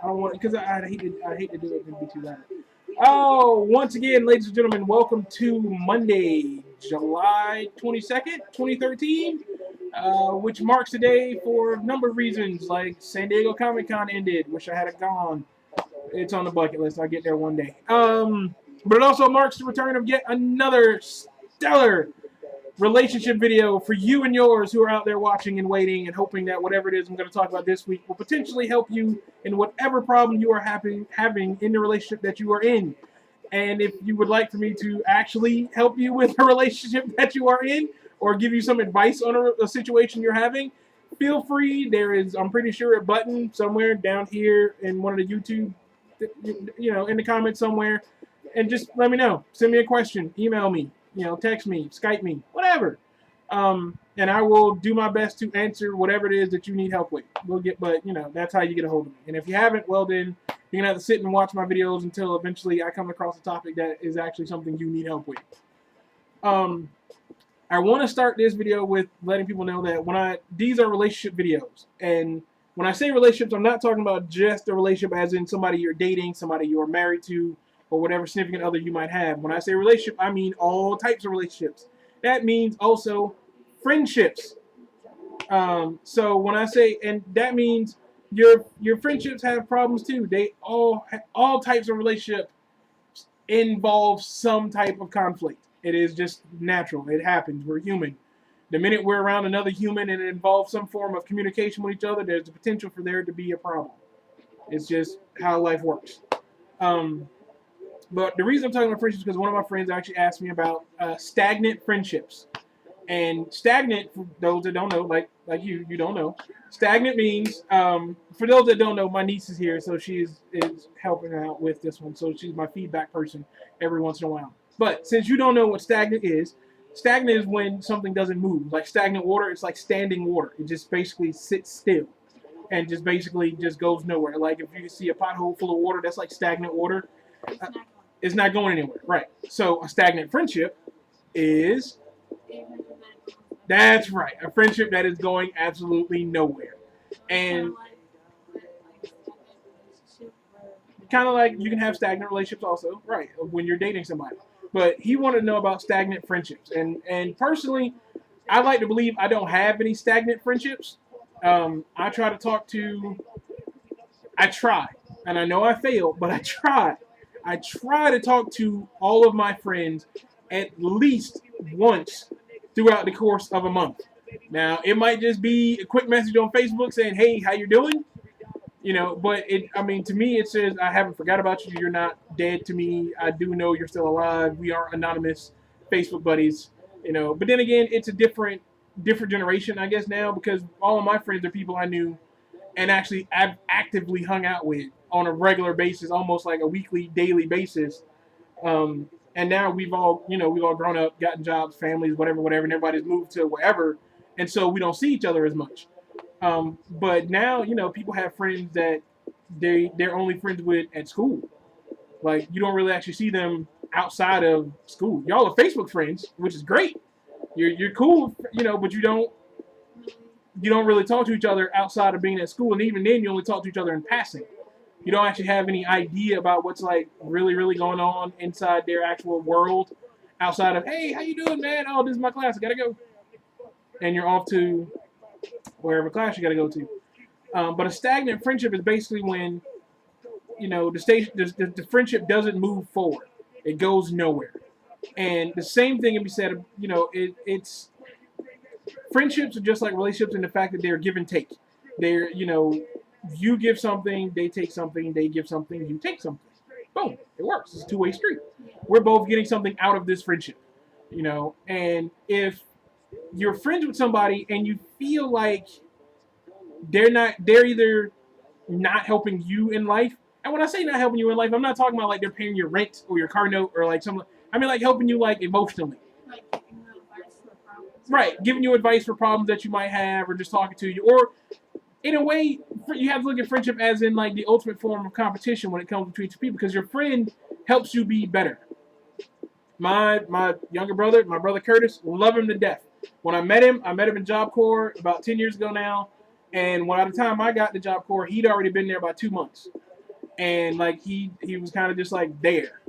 I don't want because I hate to do it and be too loud. Oh, once again, ladies and gentlemen, welcome to Monday, July 22nd, 2013, which marks the day for a number of reasons, like San Diego Comic Con ended. Wish I had it gone. It's on the bucket list. I'll get there one day. But it also marks the return of yet another stellar relationship video for you and yours who are out there watching and waiting and hoping that whatever it is I'm going to talk about this week will potentially help you in whatever problem you are having in the relationship that you are in. And if you would like for me to actually help you with a relationship that you are in or give you some advice on a situation you're having, feel free. There is, I'm pretty sure, a button somewhere down here in one of the YouTube, in the comments somewhere. And just let me know. Send me a question. Email me. Text me, Skype me, whatever. And I will do my best to answer whatever it is that you need help with. But that's how you get a hold of me. And if you haven't, well then you're gonna have to sit and watch my videos until eventually I come across a topic that is actually something you need help with. I want to start this video with letting people know that these are relationship videos, and when I say relationships, I'm not talking about just a relationship as in somebody you're dating, somebody you're married to, or whatever significant other you might have. When I say relationship, I mean all types of relationships. That means also friendships. So when I say, and that means your friendships have problems too. They all types of relationships involve some type of conflict. It is just natural. It happens. We're human. The minute we're around another human and it involves some form of communication with each other, there's the potential for there to be a problem. It's just how life works. But the reason I'm talking about friendships is because one of my friends actually asked me about stagnant friendships. And stagnant, for those that don't know, like you don't know, stagnant means, for those that don't know, my niece is here, so she is helping out with this one. So she's my feedback person every once in a while. But since you don't know what stagnant is when something doesn't move. Like stagnant water, it's like standing water. It just basically sits still and just basically just goes nowhere. Like if you see a pothole full of water, that's like stagnant water. It's not going anywhere, right? So a stagnant friendship is, that's right, a friendship that is going absolutely nowhere. And kind of like you can have stagnant relationships also, right, when you're dating somebody. But he wanted to know about stagnant friendships. And personally, I like to believe I don't have any stagnant friendships. I try and I know I failed, but I try. I try to talk to all of my friends at least once throughout the course of a month. Now, it might just be a quick message on Facebook saying, hey, how you doing? But to me, it says, I haven't forgot about you. You're not dead to me. I do know you're still alive. We are anonymous Facebook buddies, But then again, it's a different generation, I guess, now, because all of my friends are people I knew and actually actively hung out with on a regular basis, almost like a weekly, daily basis. And now we've all grown up, gotten jobs, families, whatever, and everybody's moved to wherever. And so we don't see each other as much. But now, people have friends that they're only friends with at school. Like, you don't really actually see them outside of school. Y'all are Facebook friends, which is great. You're cool, but you don't really talk to each other outside of being at school. And even then, you only talk to each other in passing. You don't actually have any idea about what's like really, really going on inside their actual world outside of, hey, how you doing, man? Oh, this is my class. I got to go. And you're off to wherever class you got to go to. But a stagnant friendship is basically when, the friendship doesn't move forward. It goes nowhere. And the same thing can be said, it's friendships are just like relationships in the fact that they're give and take. They're, you give something, they take something, they give something, you take something. Boom, it works. It's a two-way street. We're both getting something out of this friendship, and if you're friends with somebody and you feel like they're either not helping you in life, and when I say not helping you in life, I'm not talking about like they're paying your rent or your car note or like something. I mean like helping you like emotionally. Right, giving you advice for problems that you might have or just talking to you. Or in a way, you have to look at friendship as in like the ultimate form of competition when it comes between two people, because your friend helps you be better. My younger brother, my brother Curtis, love him to death. When I met him in Job Corps about 10 years ago now. And by the time I got to Job Corps, he'd already been there about 2 months. and like he was kind of just like there,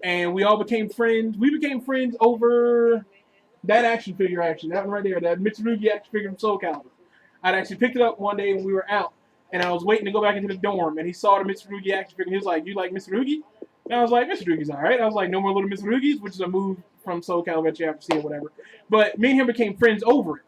and we all became friends. We became friends over that action figure, actually, that one right there, that Mitsurugi action figure from Soul Calibur. I'd actually picked it up one day when we were out, and I was waiting to go back into the dorm, and he saw the Mitsurugi action figure, and he was like, "You like Mitsurugi?" And I was like, "Mitsurugi's all right." I was like, "No more little Mitsurugis," which is a move from Soul Calibur that you have to see or whatever. But me and him became friends over it,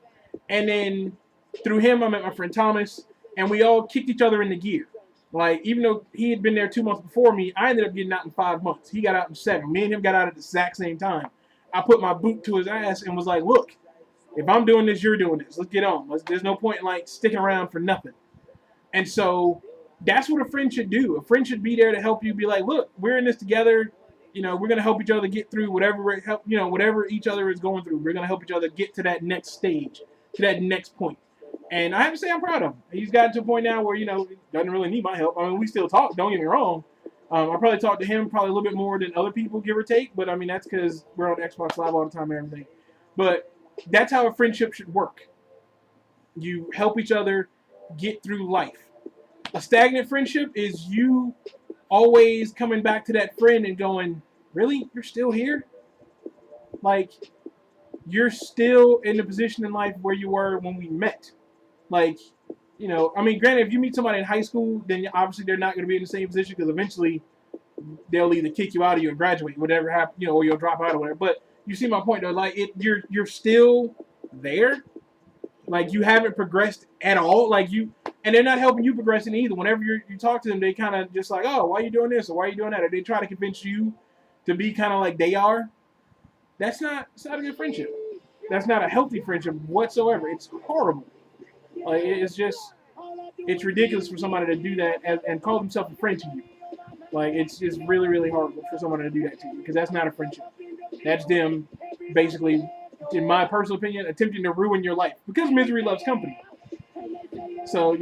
and then through him, I met my friend Thomas, and we all kicked each other into gear. Like, even though he had been there 2 months before me, I ended up getting out in 5 months. He got out in 7. Me and him got out at the exact same time. I put my boot to his ass and was like, "Look, if I'm doing this, you're doing this. Let's get on. There's no point in like sticking around for nothing." And so that's what a friend should do. A friend should be there to help you. Be like, "Look, we're in this together. You know, we're gonna help each other get through whatever each other is going through. We're gonna help each other get to that next stage, to that next point." And I have to say, I'm proud of him. He's gotten to a point now where he doesn't really need my help. I mean, we still talk. Don't get me wrong. I probably talk to him probably a little bit more than other people, give or take. But I mean, that's because we're on Xbox Live all the time and everything. But that's how a friendship should work. You help each other get through life. A stagnant friendship is you always coming back to that friend and going, "Really? You're still here? Like, you're still in the position in life where you were when we met." Like, I mean, granted, if you meet somebody in high school, then obviously they're not going to be in the same position because eventually they'll either kick you out or you'll graduate, whatever happens, or you'll drop out or whatever. But you see my point, though. Like, you're still there. Like, you haven't progressed at all. Like, and they're not helping you progressing either. Whenever you talk to them, they kind of just like, "Oh, why are you doing this or why are you doing that?" Or they try to convince you to be kind of like they are. It's not a good friendship. That's not a healthy friendship whatsoever. It's horrible. Like, it's ridiculous for somebody to do that and call themselves a friend to you. Like, it's just really, really horrible for somebody to do that to you because that's not a friendship. That's them basically, in my personal opinion, attempting to ruin your life because misery loves company. So,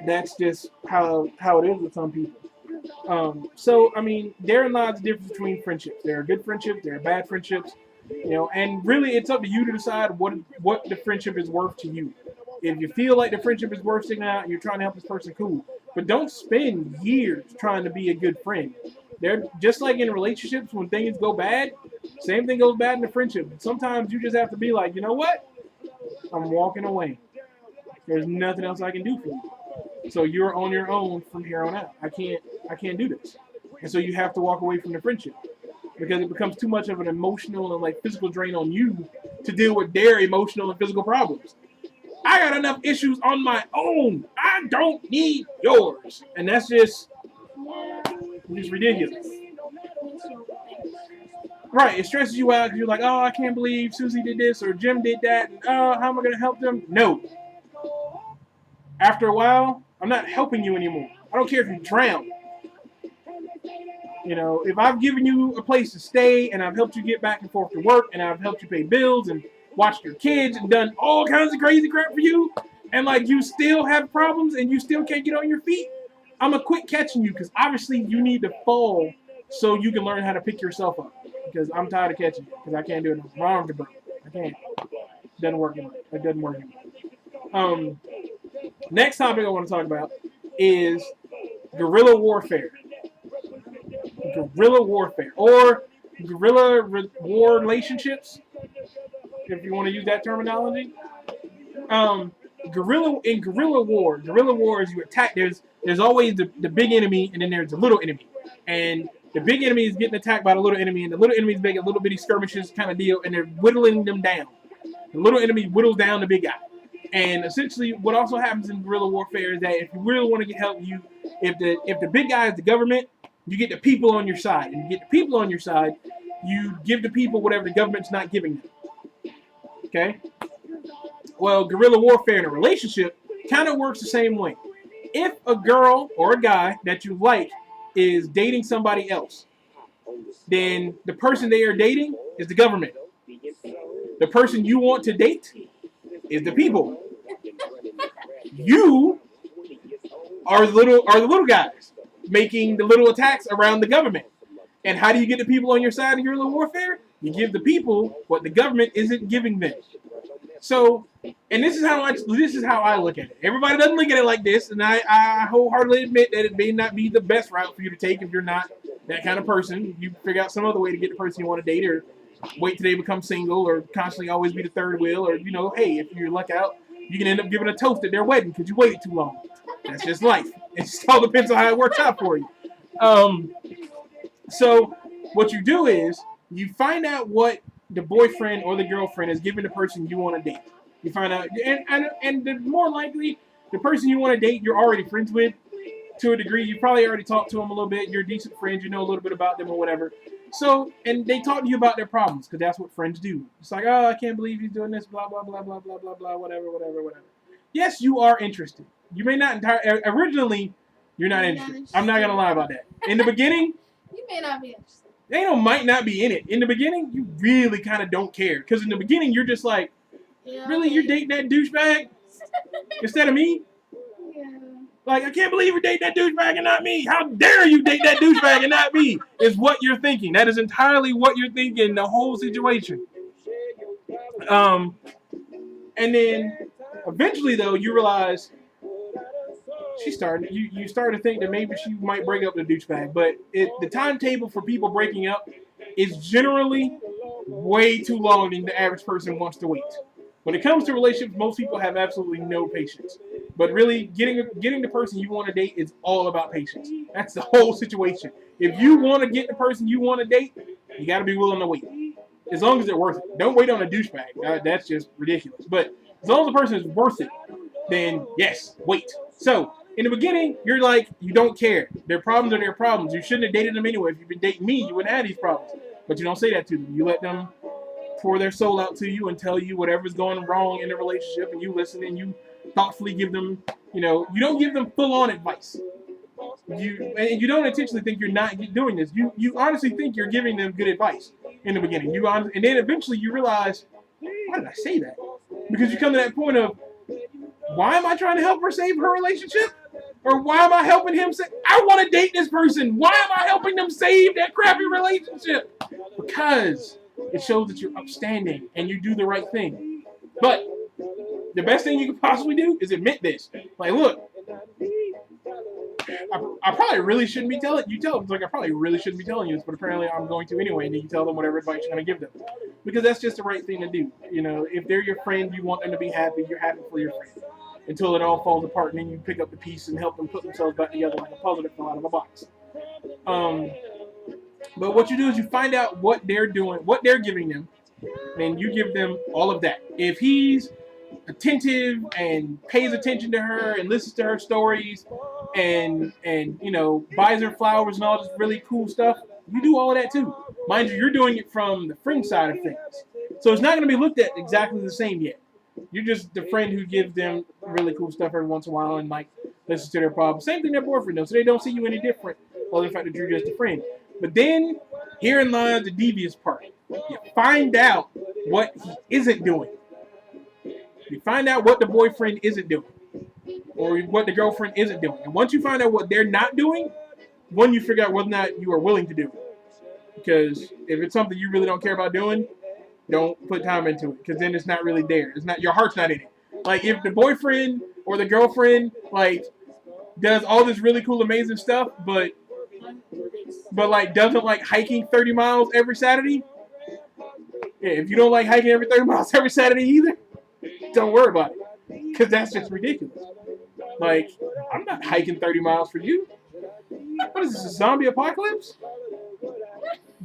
that's just how it is with some people. So, I mean, therein lies the difference between friendships. There are good friendships, there are bad friendships, and really it's up to you to decide what the friendship is worth to you. If you feel like the friendship is worth sticking out and you're trying to help this person, cool. But don't spend years trying to be a good friend. They're just like in relationships, when things go bad, same thing goes bad in the friendship. Sometimes you just have to be like, "You know what? I'm walking away. There's nothing else I can do for you. So you're on your own from here on out. I can't do this." And so you have to walk away from the friendship because it becomes too much of an emotional and like physical drain on you to deal with their emotional and physical problems. I got enough issues on my own. I don't need yours. And that's just ridiculous. Right, it stresses you out because you're like, "Oh, I can't believe Susie did this or Jim did that. And, oh, how am I going to help them?" No. After a while, I'm not helping you anymore. I don't care if you drown. If I've given you a place to stay and I've helped you get back and forth to work and I've helped you pay bills and watched your kids and done all kinds of crazy crap for you, and like you still have problems and you still can't get on your feet, I'm gonna quit catching you because obviously you need to fall so you can learn how to pick yourself up. Because I'm tired of catching you because I can't do it. My arms are broken. I can't. It doesn't work anymore. It doesn't work anymore. Next topic I want to talk about is guerrilla warfare. Guerrilla warfare or guerrilla war relationships, if you want to use that terminology. Guerrilla war is you attack. There's always the big enemy and then there's the little enemy, and the big enemy is getting attacked by the little enemy, and the little enemy is making little bitty skirmishes kind of deal, and they're whittling them down. The little enemy whittles down the big guy. And essentially, what also happens in guerrilla warfare is that if you really want to get help, if the big guy is the government, you get the people on your side, and you get the people on your side, you give the people whatever the government's not giving them. Okay. Well, guerrilla warfare in a relationship kind of works the same way. If a girl or a guy that you like is dating somebody else, then the person they are dating is the government. The person you want to date is the people. You are the little guys making the little attacks around the government. And how do you get the people on your side in guerrilla warfare? You give the people what the government isn't giving them. So, and this is how I look at it. Everybody doesn't look at it like this, and I wholeheartedly admit that it may not be the best route for you to take if you're not that kind of person. You figure out some other way to get the person you want to date, or wait till they become single, or constantly always be the third wheel, or hey, if you luck out, you can end up giving a toast at their wedding because you waited too long. That's just life. It just all depends on how it works out for you. So what you do is you find out what the boyfriend or the girlfriend is giving the person you want to date. You find out, and the more likely, the person you want to date, you're already friends with to a degree. You probably already talked to them a little bit. You're decent friends. You know a little bit about them or whatever. So, and they talk to you about their problems because that's what friends do. It's like, oh, I can't believe he's doing this, blah, blah, blah, blah, blah, blah, blah, whatever. Yes, you are interested. You may not originally, you're not interested. I'm not going to lie about that. In the beginning, you may not be interested. They might not be in it. In the beginning, you really kind of don't care. Because in the beginning, you're just like, really, you're dating that douchebag instead of me? Yeah. Like, I can't believe you're dating that douchebag and not me. How dare you date that douchebag and not me? Is what you're thinking. That is entirely what you're thinking, the whole situation. And then eventually, though, you realize you start to think that maybe she might break up with the douchebag. But the timetable for people breaking up is generally way too long than the average person wants to wait. When it comes to relationships, most people have absolutely no patience. But really, getting the person you want to date is all about patience. That's the whole situation. If you want to get the person you want to date, you got to be willing to wait. As long as they're worth it. Don't wait on a douchebag. That's just ridiculous. But as long as the person is worth it, then yes, wait. So, in the beginning, you're like, you don't care. Their problems are their problems. You shouldn't have dated them anyway. If you've been dating me, you wouldn't have these problems. But you don't say that to them. You let them pour their soul out to you and tell you whatever's going wrong in the relationship, and you listen and you thoughtfully give them, you don't give them full-on advice. You don't intentionally think you're not doing this. You honestly think you're giving them good advice in the beginning. And then eventually you realize, why did I say that? Because you come to that point of, why am I trying to help her save her relationship? Or why am I helping him say, I want to date this person. Why am I helping them save that crappy relationship? Because it shows that you're upstanding and you do the right thing. But the best thing you could possibly do is admit this. Like, look, I probably really shouldn't be telling you. Tell them, like, I probably really shouldn't be telling you this, but apparently I'm going to anyway. And then you tell them whatever advice you're going to give them, because that's just the right thing to do. If they're your friend, you want them to be happy. You're happy for your friend until it all falls apart, and then you pick up the piece and help them put themselves back together like a puzzle that fell out of a box. But what you do is you find out what they're doing, what they're giving them, and you give them all of that. If he's attentive and pays attention to her and listens to her stories and buys her flowers and all this really cool stuff, you do all of that too. Mind you, you're doing it from the friend side of things. So it's not going to be looked at exactly the same yet. You're just the friend who gives them really cool stuff every once in a while and listens to their problems. Same thing their boyfriend does, so they don't see you any different other than the fact that you're just a friend. But then, herein lies the devious part. You find out what he isn't doing. You find out what the boyfriend isn't doing. Or what the girlfriend isn't doing. And once you find out what they're not doing, you figure out whether or not you are willing to do it. Because if it's something you really don't care about doing, don't put time into it. Because then it's not really there. Your heart's not in it. Like, if the boyfriend or the girlfriend, does all this really cool, amazing stuff, but doesn't like hiking 30 miles every Saturday. Yeah, if you don't like hiking every 30 miles every Saturday either, don't worry about it. Because that's just ridiculous. Like, I'm not hiking 30 miles for you. What is this, a zombie apocalypse?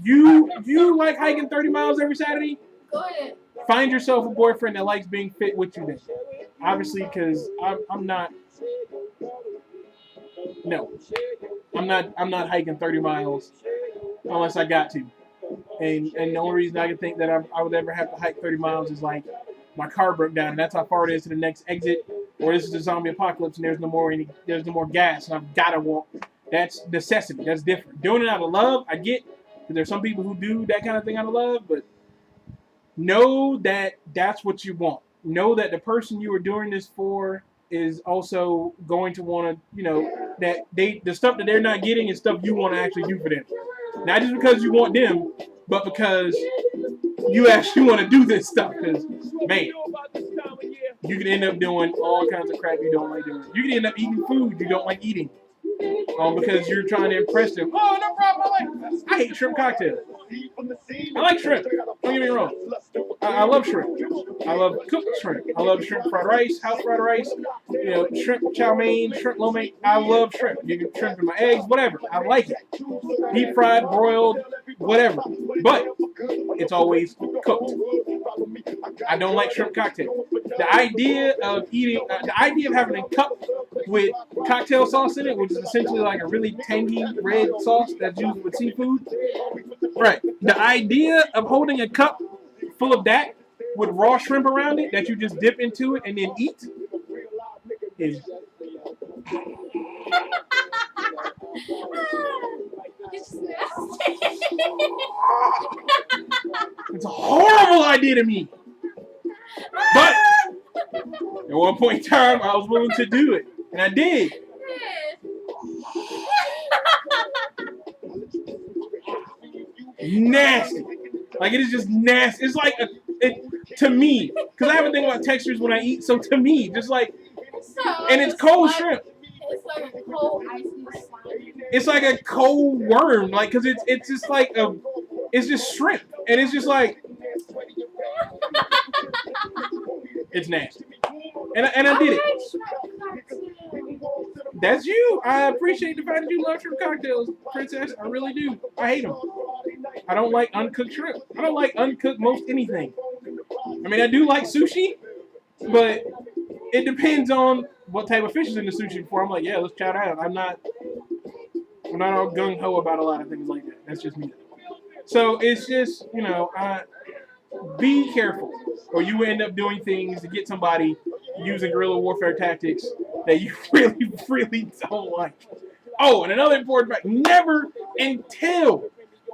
You like hiking 30 miles every Saturday? Go ahead. Find yourself a boyfriend that likes being fit with you then. Obviously, because I'm not. No. I'm not hiking 30 miles unless I got to. And the only reason I can think that I would ever have to hike 30 miles is like my car broke down and that's how far it is to the next exit, or this is a zombie apocalypse and there's no more gas and I've gotta walk. That's necessity. That's different. Doing it out of love, I get, because there's some people who do that kind of thing out of love, but know that that's what you want. Know that the person you are doing this for is also going to want to, that the stuff that they're not getting is stuff you want to actually do for them. Not just because you want them, but because you actually want to do this stuff. Because, man, you can end up doing all kinds of crap you don't like doing. You can end up eating food you don't like eating. Because you're trying to impress them. Oh, no problem. I hate shrimp cocktails. I like shrimp. Don't get me wrong. I love shrimp. I love cooked shrimp. I love shrimp fried rice, house fried rice. You know, shrimp chow mein, shrimp lo mein. I love shrimp. You can shrimp in my eggs, whatever. I like it. Deep fried, broiled, whatever. But it's always cooked. I don't like shrimp cocktail. The idea of having a cup with cocktail sauce in it, which is essentially like a really tangy red sauce that's used with seafood. Right. The idea of holding a cup full of that with raw shrimp around it that you just dip into it and then eat is It's nasty. it's a horrible idea to me. But at one point in time, I was willing to do it, and I did. Nasty. Like, it is just nasty. It's like to me, because I have a thing about textures when I eat. So to me, just like, and it's cold shrimp. It's like a cold icy slime. It's like a cold worm, like, because it's just like it's just shrimp, and it's just like it's nasty. And I did it. That's you. I appreciate the fact that you love shrimp cocktails, Princess. I really do. I hate them. I don't like uncooked shrimp. I don't like uncooked most anything. I mean, I do like sushi, but it depends on what type of fish is in the sushi before I'm like, yeah, let's try it out. I'm not all gung-ho about a lot of things like that. That's just me. So it's just, you know, be careful, or you end up doing things to get somebody using guerrilla warfare tactics that you really, really don't like. Oh, and another important fact, never until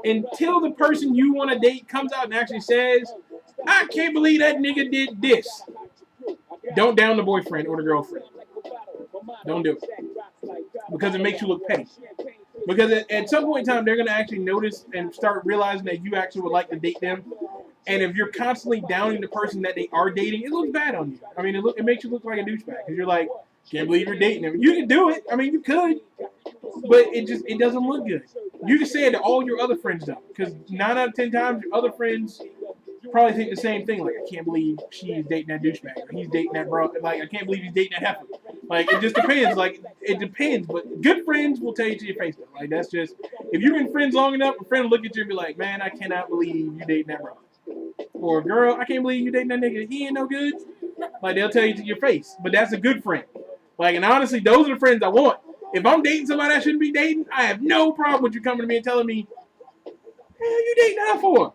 the person you want to date comes out and actually says, I can't believe that nigga did this. Don't down the boyfriend or the girlfriend. Don't do it. Because it makes you look petty. Because at some point in time, they're going to actually notice and start realizing that you actually would like to date them. And if you're constantly downing the person that they are dating, it looks bad on you. I mean, it makes you look like a douchebag. Because you're like, can't believe you're dating them. You can do it. I mean, you could. But it doesn't look good. You can say it to all your other friends, though. Because 9 out of 10 times, your other friends probably think the same thing. Like, I can't believe she's dating that douchebag. Or he's dating that bro. Like, I can't believe he's dating that heifer. Like, it just depends. Like, it depends. But good friends will tell you to your face, though. Like, that's just, if you've been friends long enough, a friend will look at you and be like, man, I cannot believe you dating that bro. Or, girl, I can't believe you dating that nigga. He ain't no good. Like, they'll tell you to your face. But that's a good friend. Like, and honestly, those are the friends I want. If I'm dating somebody I shouldn't be dating, I have no problem with you coming to me and telling me, "Hey, you dating that for?"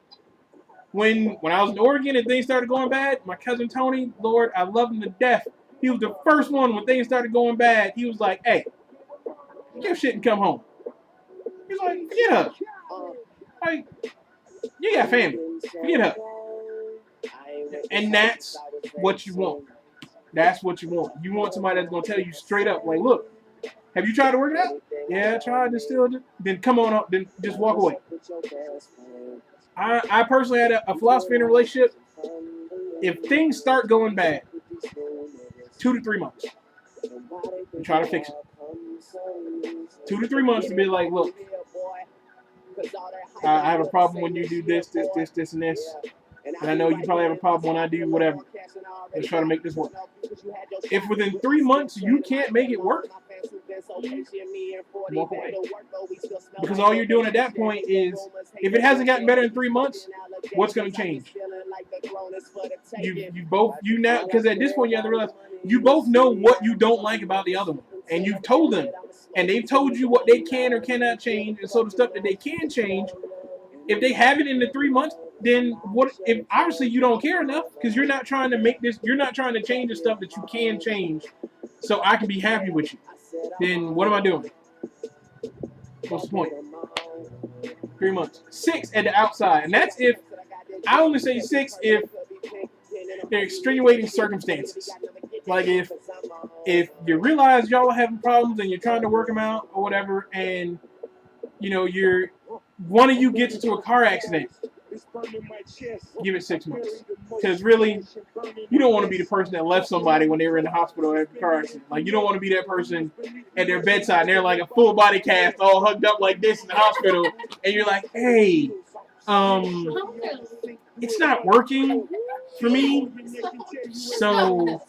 When I was in Oregon and things started going bad, my cousin Tony, Lord, I love him to death. He was the first one when things started going bad. He was like, "Hey, get your shit and come home." He's like, "Forget her. Like, you got family. Forget her." And that's what you want. That's what you want. You want somebody that's going to tell you straight up, like, look, have you tried to work it out? Yeah, I tried to still. Then come on up. Then just walk away. I personally had a philosophy in a relationship. If things start going bad, 2 to 3 months, and try to fix it. 2 to 3 months to be like, look, I have a problem when you do this, and this. And I know you probably have a problem when I do whatever. Let's try to make this work. If within 3 months you can't make it work, walk away. Because all you're doing at that point is, if it hasn't gotten better in 3 months, what's going to change? You now, because at this point you have to realize, you both know what you don't like about the other one. And you've told them. And they've told you what they can or cannot change. And so the stuff that they can change, if they have it in the 3 months, then what? If obviously you don't care enough, because you're not trying to make this, you're not trying to change the stuff that you can change, so I can be happy with you. Then what am I doing? What's the point? 3 months, 6 at the outside, and that's if I only say 6 if they're extenuating circumstances. Like if you realize y'all are having problems and you're trying to work them out or whatever, and you know one of you gets into a car accident give it 6 months. Because really, you don't want to be the person that left somebody when they were in the hospital after a car accident. Like, you don't want to be that person at their bedside and they're like a full body cast, all hugged up like this in the hospital, and you're like, hey, it's not working for me. So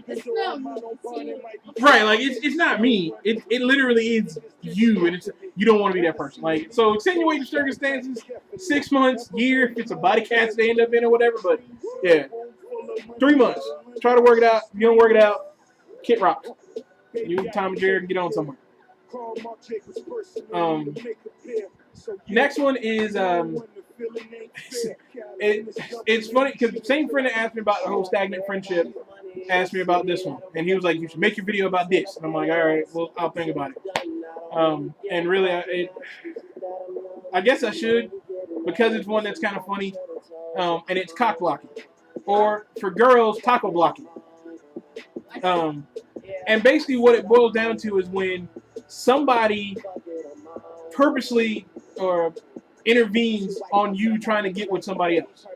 it's not me. right, like it's not me. It literally is you, and it's you don't want to be that person. Like, so extenuating circumstances, 6 months, year, if it's a body cast they end up in or whatever. But yeah, 3 months. Try to work it out. If you don't work it out, Kit Rock. You, Tom and Jared, can get on somewhere. Next one is it's funny because the same friend that asked me about the whole stagnant friendship asked me about this one, and he was like, "You should make your video about this." And I'm like, "All right, well, I'll think about it." And really, I guess I should because it's one that's kind of funny, and it's cock blocking, or for girls, taco blocking. And basically, what it boils down to is when somebody purposely or intervenes on you trying to get with somebody else.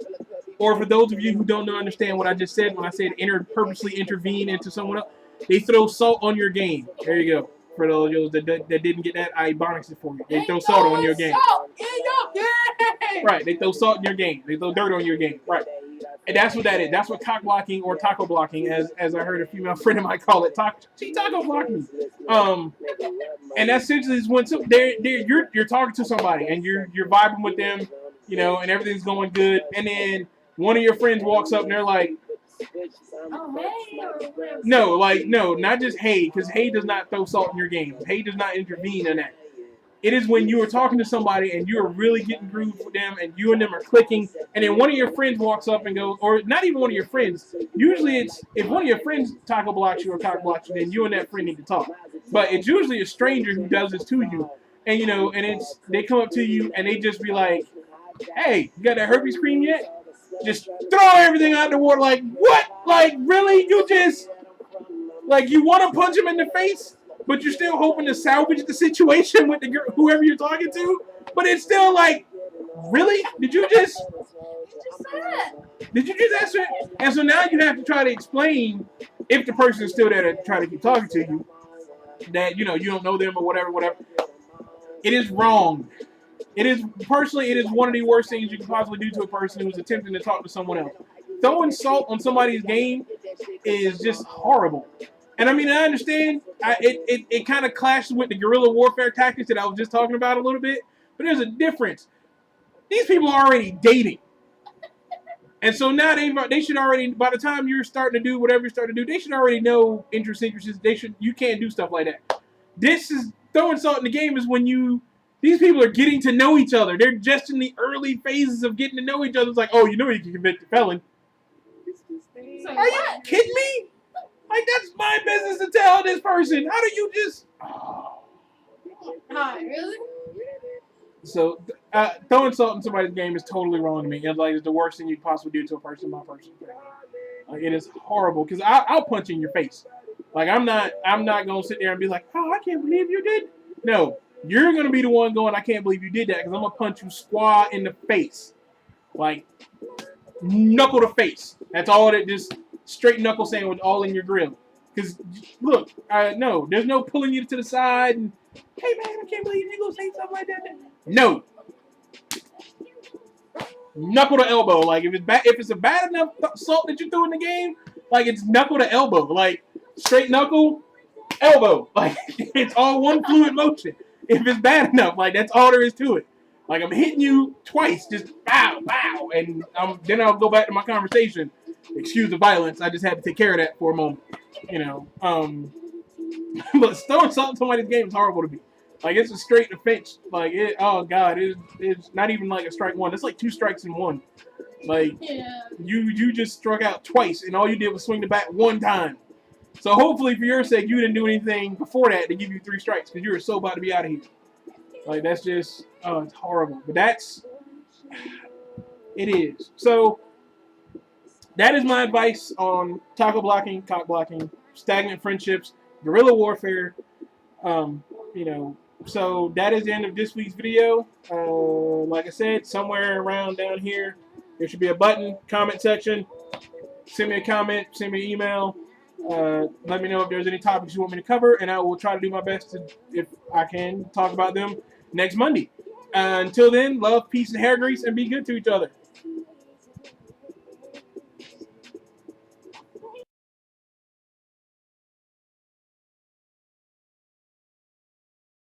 Or for those of you who don't understand what I just said when I said purposely intervene into someone else, they throw salt on your game. There you go. For those that didn't get that, I ebonics it for you. They throw salt on your game. Right, they throw salt in your game. They throw dirt on your game. Right. And that's what that is. That's what cock blocking or taco blocking, as I heard a female friend of mine call it. She taco blocked me. And that essentially is when you're talking to somebody and you're vibing with them, you know, and everything's going good, and then one of your friends walks up and they're like, no, not just hey, because hey does not throw salt in your game. Hey does not intervene in that. It is when you are talking to somebody and you are really getting grooved with them and you and them are clicking, and then one of your friends walks up and goes, or not even one of your friends. Usually it's, if one of your friends taco blocks you or cock blocks you, then you and that friend need to talk. But it's usually a stranger who does this to you. And, you know, and it's, they come up to you and they just be like, hey, you got that herpes cream yet? Just throw everything out the water. Like, what? Like, really? You just, like, you want to punch him in the face? But you're still hoping to salvage the situation with the girl, whoever you're talking to. But it's still like, really? Did you just answer it? And so now you have to try to explain, if the person is still there to try to keep talking to you, that, you know, you don't know them or whatever. It is wrong. It is one of the worst things you can possibly do to a person who's attempting to talk to someone else. Throwing salt on somebody's game is just horrible. And I mean, I understand it kind of clashes with the guerrilla warfare tactics that I was just talking about a little bit, but there's a difference. These people are already dating. And so now they should already, by the time you're starting to do whatever you're starting to do, they should already know interests. You can't do stuff like that. This is, throwing salt in the game is when these people are getting to know each other. They're just in the early phases of getting to know each other. It's like, oh, you know you can convict a felon. Are you kidding me? Like, that's my business to tell this person. How do you just... Really? So, throwing salt in somebody's game is totally wrong to me. It's like, it's the worst thing you could possibly do to a person, my person. Like, it is horrible. Because I'll punch you in your face. Like, I'm not going to sit there and be like, oh, I can't believe you did. No. You're going to be the one going, I can't believe you did that. Because I'm going to punch you square in the face. Like, knuckle to face. That's all that just... Straight knuckle sandwich all in your grill. Because, look, no, there's no pulling you to the side and, hey, man, I can't believe you're going to say something like that. No. Knuckle to elbow. Like, if it's a bad enough salt that you threw in the game, like, it's knuckle to elbow. Like, straight knuckle, elbow. Like, it's all one fluid motion. If it's bad enough, like, that's all there is to it. Like, I'm hitting you twice, just bow, bow, and then I'll go back to my conversation. Excuse the violence. I just had to take care of that for a moment, you know. But throwing salt in somebody's game is horrible to me. Like, it's a straight offense. Like, oh god, it's not even like a strike one. It's like 2 strikes in one. Like, Yeah. you just struck out twice, and all you did was swing the bat 1 time. So hopefully, for your sake, you didn't do anything before that to give you 3 strikes because you were so about to be out of here. Like, that's just, it's horrible. But it is. So. That is my advice on taco blocking, cock blocking, stagnant friendships, guerrilla warfare. You know, So that is the end of this week's video. Like I said, somewhere around down here, there should be a button, comment section. Send me a comment, send me an email. Let me know if there's any topics you want me to cover, and I will try to do my best to, if I can, talk about them next Monday. Until then, love, peace, and hair grease, and be good to each other.